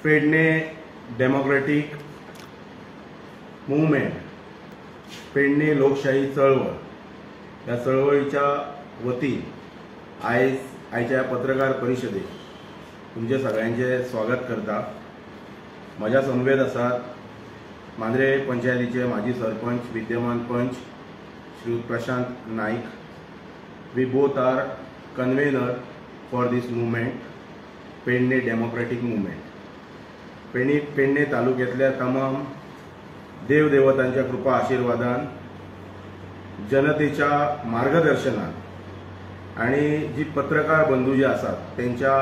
Pedne democratic movement, Pedne लोकशाही चळवळ या चळवळीच्या वतीन आयच्या पत्रकार परिषदेक तुमचे सगळ्यांचे स्वागत करता। माझ्या समवेत आसात मांद्रे पंचायतीचे माजी सरपंच विद्यमान पंच Shri Prashant Naik. We both are convener for this movement, Pedne democratic movement. Pedne तालुक्यातल्या तमाम देवदेवतांच्या कृपा आशीर्वादान, जनतेच्या मार्गदर्शनात आणि जी पत्रकार बंधू जे आसात त्यांच्या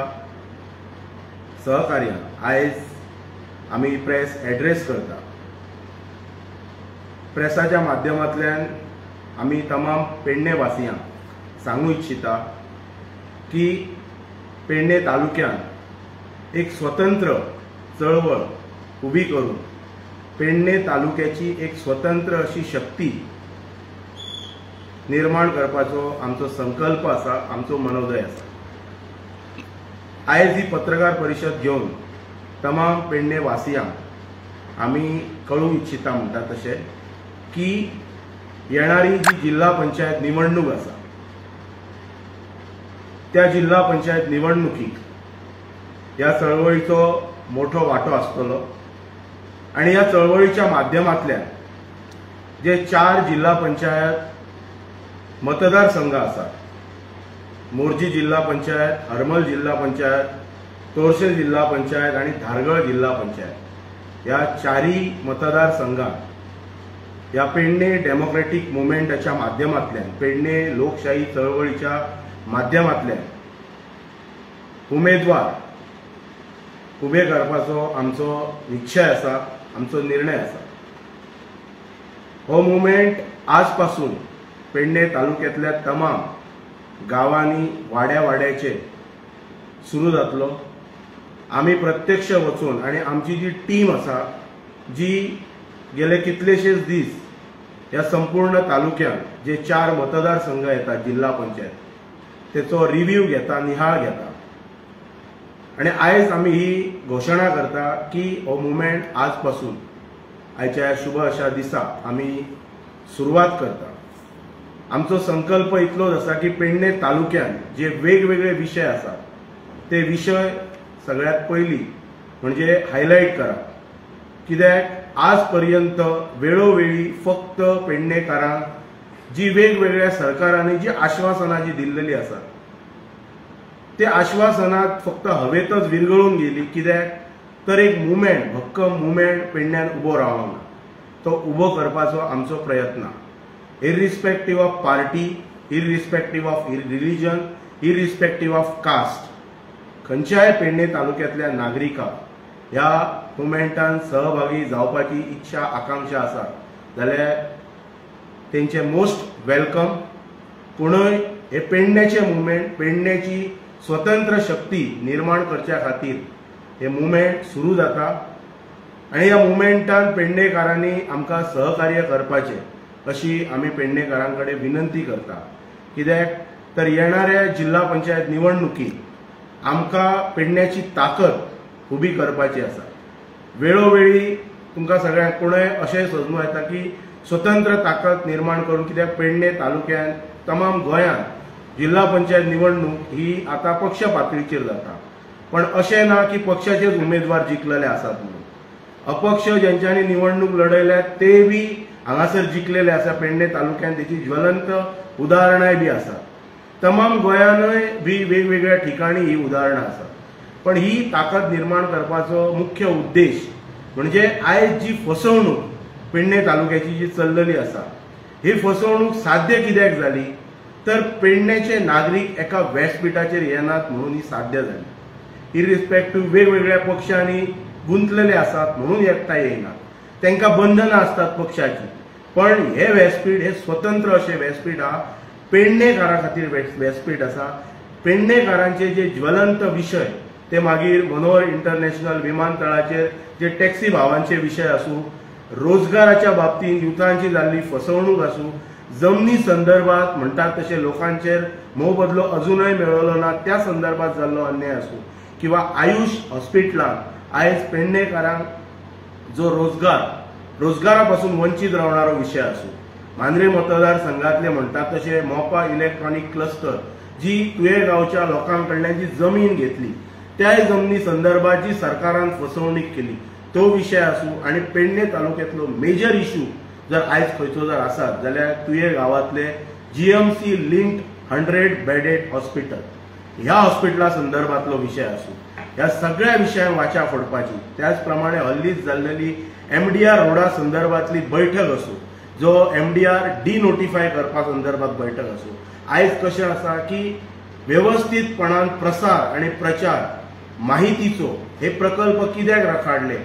सहकार्यान आयज आम्ही प्रेस एड्रेस करता। प्रेसाच्या माध्यमांतल्यान आम्ही तमाम पेडणे वासियांक सांगू इच्छिता की पेडणे तालुक्यात एक स्वतंत्र चळवळ उभी करून पेडणे तालुक्याची एक स्वतंत्र अशी शक्ती निर्माण करपाचो आमचो संकल्प आसा, आमचो मनोदय आसा। आयज ही पत्रकार परिषद घेवन तमाम पेडणे वासियांक आमी कळूंक इच्छिता म्हणटा तशें की येणारी जी जिल्हा पंचायत निवडणूक आसा त्या जिल्हा पंचायत निवडणुकीक ह्या चळवळीचो मोठो वाटो आसतलो आणि या चळवळीच्या माध्यमांतल्यान जे 4 जिल्हा पंचायत मतदारसंघ आसात, मोर्जी जिल्हा पंचायत, हरमल जिल्हा पंचायत, तोरशेल जिल्हा पंचायत आणि धारगळ जिल्हा पंचायत या 4ही मतदारसंघात या पेडणे डेमोक्रेटिक मुवमेंटाच्या माध्यमांतल्यान, पेडणे लोकशाही चळवळीच्या माध्यमांतल्यान उमेदवार उभे करपाचो आमचो निश्चय आसा, आमचो निर्णय आसा। हो मुवमेंट आजपासून पेडणे तालुक्यातल्या तमाम गावांनी वाड्याचे सुरू जातलो। आम्ही प्रत्यक्ष वचून आणि आमची जी टीम आसा जी गेले कितलेशेच दीस या संपूर्ण तालुक्यात जे 4 मतदारसंघ येतात जिल्हा पंचायत तेचो रिव्ह्यू घेता, निहाळ घेता आणि आयज आम्ही ही घोषणा करता की हो मुवमेंट आजपासून आयच्या शुभ अशा दिसा आम्ही सुरुवात करता। आमचो संकल्प इतलोच आसा की पेडणे तालुक्यात जे वेगवेगळे विषय आसात ते विषय सगळ्यात पयली म्हणजे हायलाइट करा, कित्याक आजपर्यंत वेळोवेळी फक्त पेडणेकारांक जी वेगवेगळ्या सरकारांनी जी आश्वासनां जी दिल्लेली आसात ते आश्वासनात फक्त हवेतच विरघळून गेली, कित्याक तर एक मुवमेंट, भक्कम मुवमेंट पेडण्यान उबो रावना। तो उबो करपाचो आमचो प्रयत्न, irrespective of party, irrespective of religion, irrespective of caste, खंयच्याय पेडणे तालुक्यातल्या नागरिकांक ह्या मुवमेंटान सहभागी जावपाची इच्छा आकांक्षा आसा जाल्यार तेंचे मोस्ट वेलकम। पुणूय हे पेडण्याचे मुवमेंट, पेडण्याची स्वतंत्र शक्ती निर्माण करच्या खातीर हे मुवमेंट सुरू जाता आणि ह्या मुवमेंटान पेडणेकारांनी आमकां सहकार्य करपाचें अशी आमी पेडणेकारांकडे विनंती करता, कित्याक तर येणाऱ्या जिल्हा पंचायत निवडणुकीत आमकां पेडण्याची ताकद उबी करपाची आसा। वेळोवेळी तुमकां सगळ्यांक कोणय अशें सजमूं येता की स्वतंत्र ताकद निर्माण करून, कित्याक पेडणे तालुक्यात तमाम गोंयांत जिल्हा पंचायत निवडणूक ही आता पक्ष पातळीचेर जाता, पण अशें ना की पक्षाचेच उमेदवार जिखलेले आसात म्हणून। अपक्ष ज्यांच्यांनी निवडणूक लढयल्यात ते बी हांगासर जिखलेले आसा पेडणे तालुक्यात, तेची ज्वलंत उदाहरणांय बी आसात। तमाम गोंयांतय बी वेगवेगळ्या ठिकाणी ही उदाहरणां आसात। पण ही ताकद निर्माण करपाचो मुख्य उद्देश म्हणजे आयज जी फसवणूक पेडणे तालुक्याची जी चल्लली आसा ही फसवणूक साध्य कित्याक जाली तर पेडण्याचे नागरीक एका व्यासपीठाचेर येनात म्हणून ही साध्य जाली। इरिस्पेक्टिव्ह वेगवेगळ्या पक्षांनी गुंतलेले आसात म्हणून एकठांय येयनात, तांकां बंधनां आसतात पक्षाची, पण हे व्यासपीठ हे स्वतंत्र अशें व्यासपीठ आहा, पेडणेकारां खातीर व्यासपीठ आसा। पेडणेकारांचे जे ज्वलंत विशय ते मागीर मनोहर इंटरनॅशनल विमानतळाचेर जे टॅक्सी भावांचे विशय आसूं, रोजगाराच्या बाबतींत युथांची जाल्ली फसवणूक आसूं, जमनी संदर्भात म्हणतात तसे लोकांचेर मोबदलो अजूनय मेळलो ना त्या संदर्भात जाल्लो अन्याय आसूं किंवा आयुष हॉस्पिटलांत आयज पेडणेकारांक जो रोजगारापासून वंचित रावणारो विषय आसूं, मांद्रे मतदारसंघातले म्हणटात तशे मोपा इलेक्ट्रॉनिक क्लस्टर जी तुये गांवच्या लोकांकडल्यान जी जमीन घेतली त्या जमनी संदर्भात जी सरकारान फसवणूक केली तो विषय आसूं आनी पेडणे तालुक्यांतलो मेजर इश्यू जर आयज खंयचो जर आसात जाल्यार तुये गांवांतले GMC लिंक्ड 100 बेडेड हॉस्पिटल ह्या हॉस्पिटला संदर्भातलो विषय आसूं, ह्या सगळ्या विशयांक वाचा फोडपाची, त्याच प्रमाणे हल्लीच जाल्लेली MDR रोडा संदर्भातली बैठक आसूं, जो MDR डिनोटिफाय करपा संदर्भात बैठक आसूं, आयज कशें आसा की व्यवस्थितपणान प्रसार आणि प्रचार माहितीचो हे प्रकल्प कित्याक रखाडले,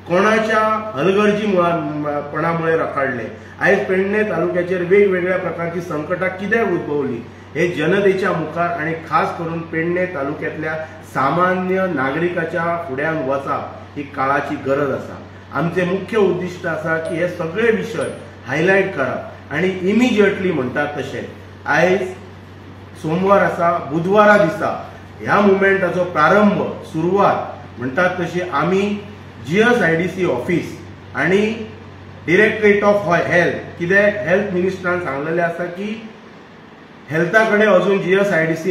कोणाच्या हलगर्जीपणामुळे रखाडले, आयज पेडणे तालुक्याचेर वेगवेगळ्या प्रकारची संकटां कित्याक उद्भवली हे जनतेच्या मुखार आणि खास करून पेडणे तालुक्यातल्या सामान्य नागरिकाच्या फुड्यान वचप ही काळाची गरज आसा। आमचे मुख्य उद्दिष्ट आसा की हे सगळे विषय हायलाइट करप आणि इमिजिएटली म्हणटात तशें आयज सोमवार आसा, बुधवारा दिसा ह्या मुवमेंटाचो प्रारंभ सुरवात म्हणटात तशी आमी GSIDC ऑफिस आणि डिरेक्टरेट ऑफ हेल्थ, कित्याक हेल्थ मिनिस्टरान सांगलेलें आसा की हेल्था कडेन अजून GSIDC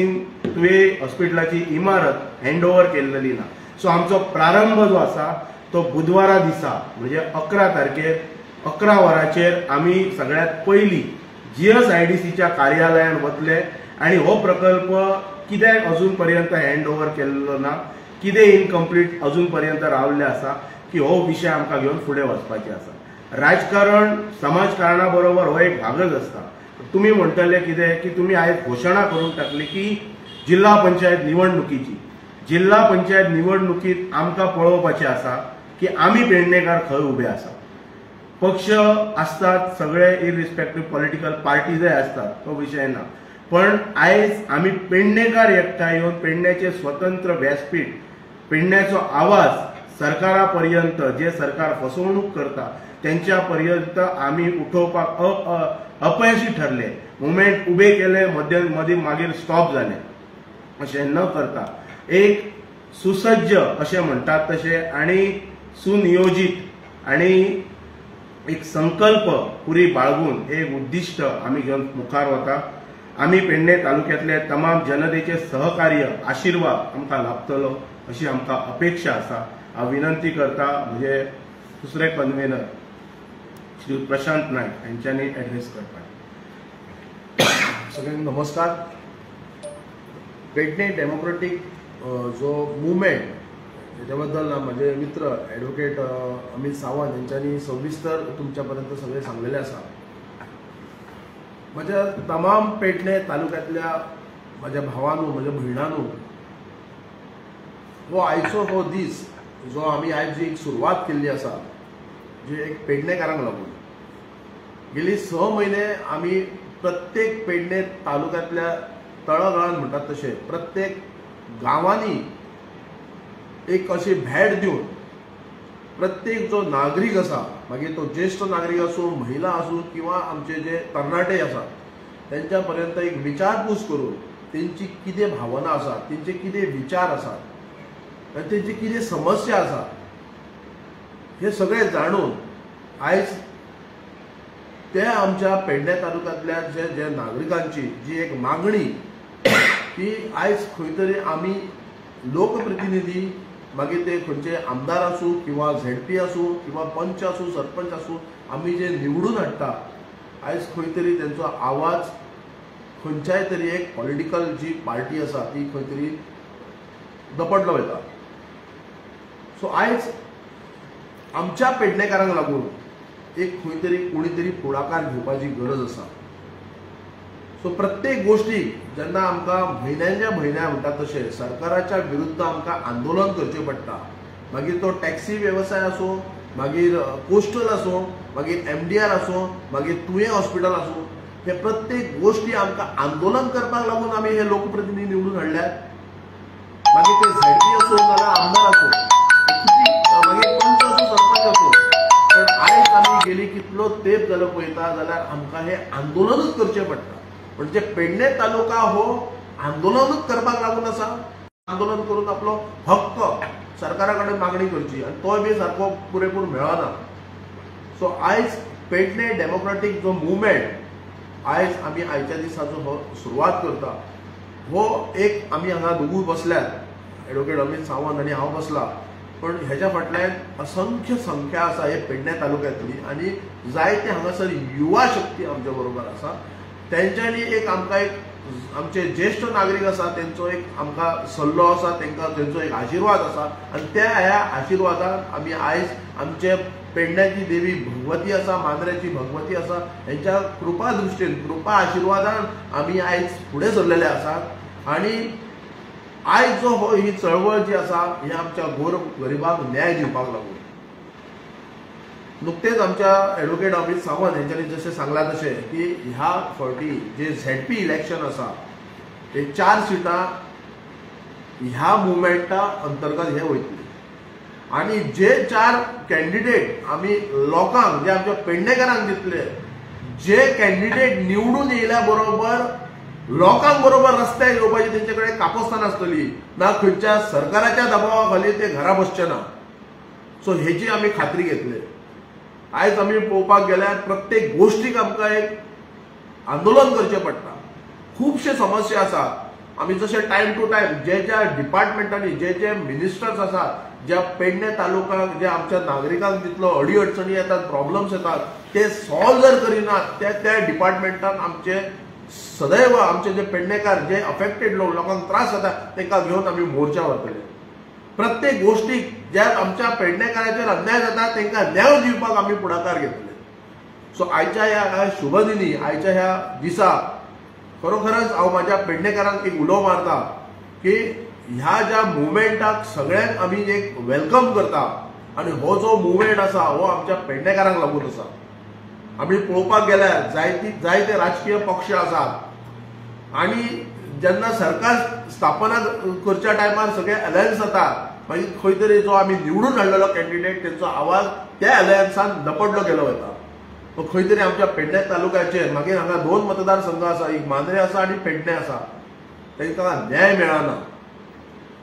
तुवे हॉस्पिटलाची इमारत हँडओव्हर केल्ली ना, सो आमचो प्रारंभ जो आसा तो बुधवारा दिसा म्हणजे 11 तारखेर 11 वरांचेर आमी सगळ्यात पयली GSIDCच्या कार्यालयान वतले आणि हो प्रकल्प कित्याक अजून पर्यंत हँडओव्हर केल्लो ना, कितें इनकम्प्लीट अजून पर्यंत रावल्ले आसा की हो विषय आमकां घेवन फुडें वचपाचें आसा। राजकारण समाजकारणां बरोबर हो एक भागच आसता। तुमी म्हणटले कितें की तुमी आयज घोशणा करून टाकली की जिल्हा पंचायत निवडणुकीत आमकां पळोवपाचें आसा की आमी पेडणेकार खंय उबे आसा। पक्ष आसतात सगळे इरिस्पेक्टिव्ह पॉलिटिकल पार्टीजय आसतात, तो विषय ना, पण आयज आमी पेडणेकार एकठांय येवन पेडण्याचें स्वतंत्र व्यासपीठ, पेडण्याचो आवाज सरकारापर्यंत, जे सरकार फसवणूक करता त्यांच्या पर्यंत आमी उठोवपाक अपयशी ठरले, मुवमेंट उबे केले, मदीं मागीर स्टॉप जाले, अशें न करता एक सुसज्ज अशें म्हणटात तशें आनी सुनियोजित आणि एक संकल्प पुरी बाळगून एक उद्दिष्ट आमी घेवन मुखार वता। आमी पेडणे तालुक्यातले तमाम जनतेचे सहकार्य आशीर्वाद आमकां लाभतलो अशी आमकां अपेक्षा आसा। हांव विनंती करता म्हणजे दुसरे कन्व्हेनर श्री प्रशांत नायक यांच्यानी ॲड्रेस करपाक। सगळ्यांक नमस्कार। पेडणे डेमोक्रेटिक जो मुवमेंट त्याच्याबद्दल माझे मित्र ॲडव्होकेट अमित सावंत यांच्यानी सविस्तर तुमच्यापर्यंत सगळे सांगलेले आसा। माझ्या तमाम पेडणे तालुक्यातल्या माझ्या भावांनो, माझ्या भयणांनो, हो आयचो हो दीस जो आम्ही आयज जी एक सुरवात केल्ली आसा, जी एक पेडणेकारांक लागून गेली 6 महिने आम्ही प्रत्येक पेडणे तालुक्यातल्या तळागाळांत म्हणटात तशें प्रत्येक गांवांनी एक अशी भेट दिवन प्रत्येक जो नागरीक आसा, मागीर तो ज्येष्ठ नागरीक आसूं, महिला आसूं किंवा आमचे जे तरणाटे आसा त्यांच्या पर्यंत एक विचारपूस करून तेंची कितें भावना आसा, तेंचे कितें विचार आसात आनी तेंची कितें समस्या आसा हे सगळे जाणून आयज ते आमच्या पेडणे तालुक्यातल्या जे नागरिकांची जी एक मागणी की आयज खंय तरी आमी लोकप्रतिनिधी, मागीर ते खंयचे आमदार आसूं किंवा ZP आसूं किंवा पंच आसूं, सरपंच आसूं, आमी जे निवडून हाडटा आयज खंय तरी तेंचो आवाज खंयच्याय तरी एक पॉलिटिकल जी पार्टी आसा ती खंय तरी दपटलो वयता। सो आयज आमच्या पेडणेकारांक लागून एक खंय तरी कोणी तरी फुडाकार घेवपाची गरज आसा। सो प्रत्येक गोष्टीक जेन्ना आमकां म्हयन्याच्या म्हयन्या म्हणटात तशें सरकाराच्या विरुद्ध आमकां आंदोलन करचें पडटा, मागीर तो टॅक्सी वेवसाय आसूं, मागीर पोस्टल आसूं, मागीर MDR आसूं, मागीर तुवें हॉस्पिटल आसूं, हे प्रत्येक गोष्टी आमकां आंदोलन करपाक लागून आमी हे लोकप्रतिनिधी निवडून हाडल्यात। मागीर ते ZP आसूं नाल्यार आमदार आसूं, मागीर पंच आसूं, सरपंच आसूं, पण आयज आमी गेली कितलो तेंप जालो पळयता जाल्यार आमकां हे आंदोलनूच करचें पडटा। म्हणजे पेडणे तालुका हो आंदोलनूच करपाक लागून आसा, आंदोलन करून आपलो हक्क सरकारा कडेन मागणी करची आनी तोय बी सारको पुरेपूर मेळना. सो आयज पेडणे डेमोक्रेटीक जो मुवमेंट आयज आमी आयच्या दिसाचो हो सुरवात करता. हो एक आमी हांगा दोगूय बसल्यात, एडवोकेट अमित सावंत आनी हांव बसला, पण हेच्या फाटल्यान असंख्य संख्या आसा हे पेडणे तालुक्यांतली आनी जायते हांगासर युवा शक्ती आमच्या बरोबर आसा. तेंच्यांनी एक आमकां एक आमचे ज्येष्ठ नागरीक आसा तेंचो एक आमकां सल्लो आसा, तेंचो एक आशिर्वाद आसा आनी त्या ह्या आशिर्वादान आमी आयज आमचे पेडण्याची देवी भगवती आसा, मांद्रेची भगवती आसा, हेंच्या कृपा दृश्टीन कृपा आशिर्वादान आमी आयज फुडें सरलेले आसात. आनी आयज जो हो ही चळवळ जी आसा ही आमच्या गोर गरिबांक न्याय दिवपाक लागून. नुकतेच आमच्या एडवोकेट अमित सावंत हेंच्यांनी जशें सांगला तशें की ह्या फावटी जे झेडपी इलेक्शन आसा ते 4 सिटां ह्या मुवमेंटा अंतर्गत हे वयतली आनी जे 4 कॅन्डिडेट आमी लोकांक जे आमच्या पेडणेकारांक दितले, जे कॅन्डिडेट निवडून येयल्या बरोबर लोकांक बरोबर रस्त्यार येवपाची तेंचे कडेन कापस्थान आसतली ना, खंयच्या सरकाराच्या दबावा खाली ते घरा बसचे ना. सो हेची आमी खात्री घेतले. आयज आमी पळोवपाक गेल्यार प्रत्येक गोश्टीक आमकां एक आंदोलन करचें पडटा. खुबशे समस्या आसात. आमी जशे टायम टू टायम जे ज्या डिपार्टमेंटांनी जे जे मिनिस्टर्स आसात, ज्या पेडणे तालुक्याक जे आमच्या नागरिकांक तितलो अडी अडचणी येतात, प्रॉब्लेम्स येतात, ते सॉल्व जर करिनात त्या डिपार्टमेंटान आमचे सदैव आमचे जे पेडणेकार जे अफेक्टेड लोकांक त्रास जाता तांकां घेवन आमी मोर्चा व्हरतले. प्रत्येक गोष्टीक ज्या आमच्या पेडणेकारांचेर अन्याय जाता तांकां न्याय दिवपाक आमी फुडाकार घेतले. सो आयच्या ह्या शुभ दिनी, आयच्या ह्या दिसा खरोखरच हांव म्हाज्या पेडणेकारांक एक उलो मारता की ह्या ज्या मुवमेंटाक सगळ्यांक आमी एक वेलकम करता आनी हो जो मुवमेंट आसा हो आमच्या पेडणेकारांक लागून आसा. आमी पळोवपाक गेल्यार जायते राजकीय पक्ष आसात आनी जेन्ना सरकार स्थापना करच्या टायमार सगळे अलायन्स जातात, मागीर खंय तरी जो आमी निवडून हाडलेलो कॅन्डिडेट तेंचो आवाज त्या अलायन्सान दपडलो गेलो वता. खंय तरी आमच्या पेडणे तालुक्याचेर मागीर हांगा 2 मतदारसंघ आसा, एक मांद्रे आसा आनी पेडणे आसा, तांकां न्याय मेळना.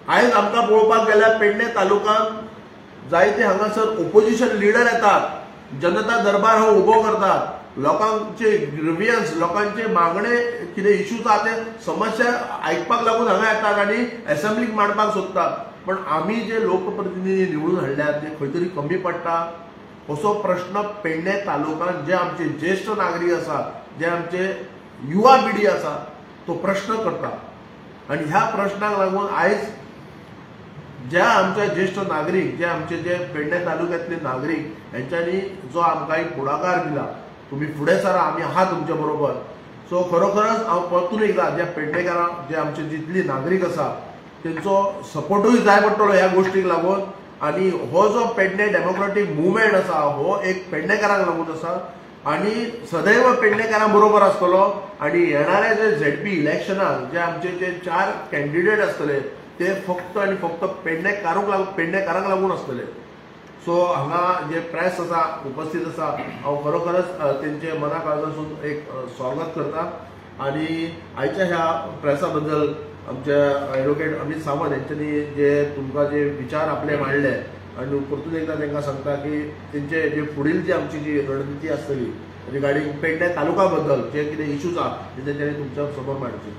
आयज आमकां पळोवपाक गेल्यार पेडणे तालुक्यांत जायते हांगासर ओपोजिशन लिडर येतात, जनता दरबार हो उबो करतात, लोकांचे ग्रिवियन्स लोकांचे मागणे कितें इश्यूज आहा ते समस्या आयकपाक लागून हांगा येतात आनी असेंब्लीक मांडपाक सोदतात. पण आमी जे लोकप्रतिनिधी निवडून हाडल्यात ते खंय तरी कमी पडटा असो प्रश्न पेडणे तालुक्यांत जे आमचे ज्येष्ठ नागरीक आसा, जे आमचे युवा पिढी आसा तो प्रश्न करता. आनी ह्या प्रश्नाक लागून आयज ज्या आमचे ज्येष्ठ नागरीक जे आमचे जे पेडणे तालुक्यांतले नागरीक हेंच्यांनी जो आमकां एक फुडाकार दिला, तुम्ही फुडें सरा, आमी आहा तुमच्या बरोबर. सो खरोखरच हांव परतून एकदा ज्या पेडणेकारांक जे आमचे जितली नागरीक आसा तेंचो सपोर्टूय जाय पडटलो ह्या गोश्टीक लागून. आनी हो जो पेडणे डेमोक्रेटीक मुवमेंट आसा हो एक पेडणेकारांक लागून आसा आनी सदैव पेडणेकारां बरोबर आसतलो. आनी येणाऱ्या जे झेडपी इलेक्शनाक जे आमचे जे 4 कॅन्डिडेट आसतले ते फक्त आनी फक्त पेडणेकारांक लागून आसतले. सो हांगा जे प्रेस आसा उपस्थित आसा हांव खरोखरच तेंचे मना काळजासून एक स्वागत करता. आनी आयच्या ह्या प्रेसा बद्दल आमचे एडवोकेट अमित सावंत हेंच्यांनी जे तुमकां जे विचार आपले मांडले आनी परतून एकदा तांकां सांगता की तेंचे जे फुडील जी आमची जी रणनिती आसतली रिगार्डींग पेडणे तालुका बद्दल जे कितें इश्यूज आहा ते तेंच्यांनी तुमच्या समोर मांडचे.